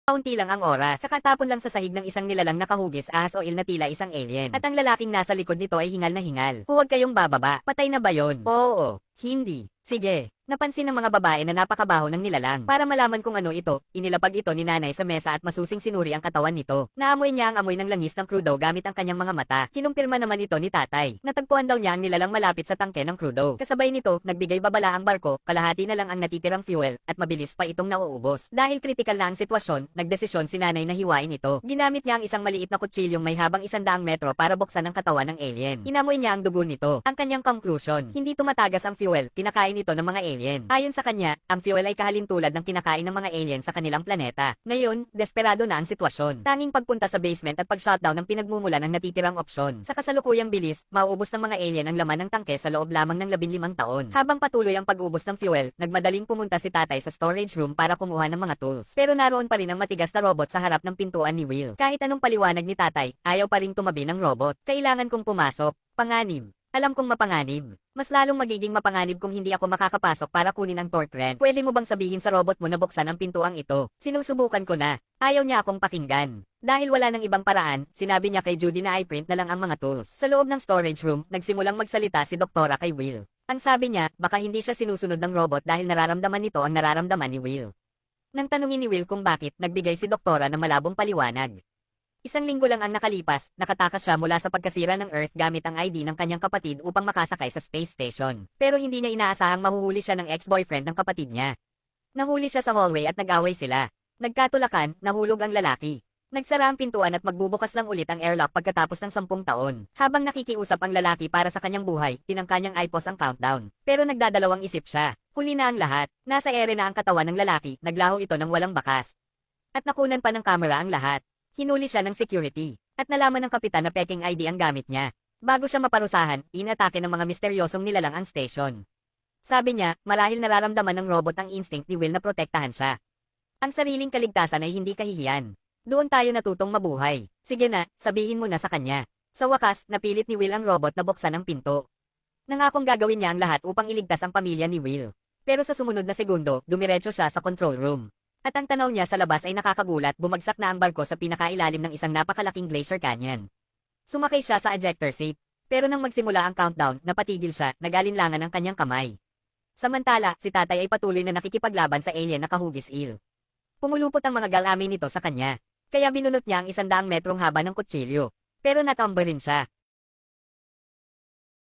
Kaunti lang ang oras, sakatapon lang sa sahig ng isang nilalang nakahugis ahas oil na tila isang alien. At ang lalaking nasa likod nito ay hingal na hingal. Huwag kayong bababa, patay na ba yon? Oo, hindi. Sige. Napansin ng mga babae na napakabaho ng nilalang. Para malaman kung ano ito, inilapag ito ni nanay sa mesa at masusing sinuri ang katawan nito. Naamoy niya ang amoy ng langis ng crudo gamit ang kanyang mga mata. Kinumpirma naman ito ni tatay. Natagpuan daw niya ang nilalang malapit sa tangke ng crudo. Kasabay nito, nagbigay babala ang barko, kalahati na lang ang natitirang fuel, at mabilis pa itong nauubos. Dahil kritikal na ang sitwasyon, nagdesisyon si nanay na hiwain ito. Ginamit niya ang isang maliit na kutsilyong may habang 100 metro para buksan ang katawan ng alien. Inamoy niya ang dugo nito. Ang kanyang conclusion, hindi tumatagas ang fuel, kinakain ito ng mga alien. Ayon sa kanya, ang fuel ay kahalintulad ng kinakain ng mga alien sa kanilang planeta. Ngayon, desperado na ang sitwasyon. Tanging pagpunta sa basement at pag-shutdown ang pinagmumulan ng natitirang opsyon. Sa kasalukuyang bilis, mauubos ng mga alien ang laman ng tangke sa loob lamang ng 15 taon. Habang patuloy ang pag-ubos ng fuel, nagmadaling pumunta si tatay sa storage room para kumuha ng mga tools. Pero naroon pa rin ang matigas na robot sa harap ng pintuan ni Will. Kahit anong paliwanag ni tatay, ayaw pa ring tumabi ng robot. Kailangan kong pumasok. Panganib. Alam kong mapanganib. Mas lalong magiging mapanganib kung hindi ako makakapasok para kunin ang torque wrench. Pwede mo bang sabihin sa robot mo na buksan ang pintuang ito? Sinusubukan ko na. Ayaw niya akong pakinggan. Dahil wala nang ibang paraan, sinabi niya kay Judy na i-print na lang ang mga tools. Sa loob ng storage room, nagsimulang magsalita si Doktora kay Will. Ang sabi niya, baka hindi siya sinusunod ng robot dahil nararamdaman nito ang nararamdaman ni Will. Nang tanungin ni Will kung bakit, nagbigay si Doktora ng malabong paliwanag. Isang linggo lang ang nakalipas, nakatakas siya mula sa pagkasira ng Earth gamit ang ID ng kanyang kapatid upang makasakay sa space station. Pero hindi niya inaasahang mahuhuli siya ng ex-boyfriend ng kapatid niya. Nahuli siya sa hallway at nag-away sila. Nagkatulakan, nahulog ang lalaki. Nagsara ang pintuan at magbubukas lang ulit ang airlock pagkatapos ng 10 taon. Habang nakikiusap ang lalaki para sa kanyang buhay, tinangka niyang i-pause ang countdown. Pero nagdadalawang isip siya. Huli na ang lahat. Nasa ere na ang katawan ng lalaki, naglaho ito ng walang bakas. At nakunan pa ng kamera ang lahat. Hinuli siya ng security, at nalaman ng kapitan na peking ID ang gamit niya. Bago siya maparusahan, inatake ng mga misteryosong nilalang ang station. Sabi niya, marahil nararamdaman ng robot ang instinct ni Will na protektahan siya. Ang sariling kaligtasan ay hindi kahihiyan. Doon tayo natutong mabuhay. Sige na, sabihin mo na sa kanya. Sa wakas, napilit ni Will ang robot na buksan ang pinto. Nangakong gagawin niya ang lahat upang iligtas ang pamilya ni Will. Pero sa sumunod na segundo, dumiretso siya sa control room. At ang tanaw niya sa labas ay nakakagulat, bumagsak na ang barko sa pinakailalim ng isang napakalaking glacier canyon. Sumakay siya sa ejector seat, pero nang magsimula ang countdown, napatigil siya, nag-alinlangan ang kanyang kamay. Samantala, si tatay ay patuloy na nakikipaglaban sa alien na kahugis il. Pumulupot ang mga galamin nito sa kanya, kaya binunot niya ang 100 metrong haba ng kutsilyo. Pero natumba rin siya.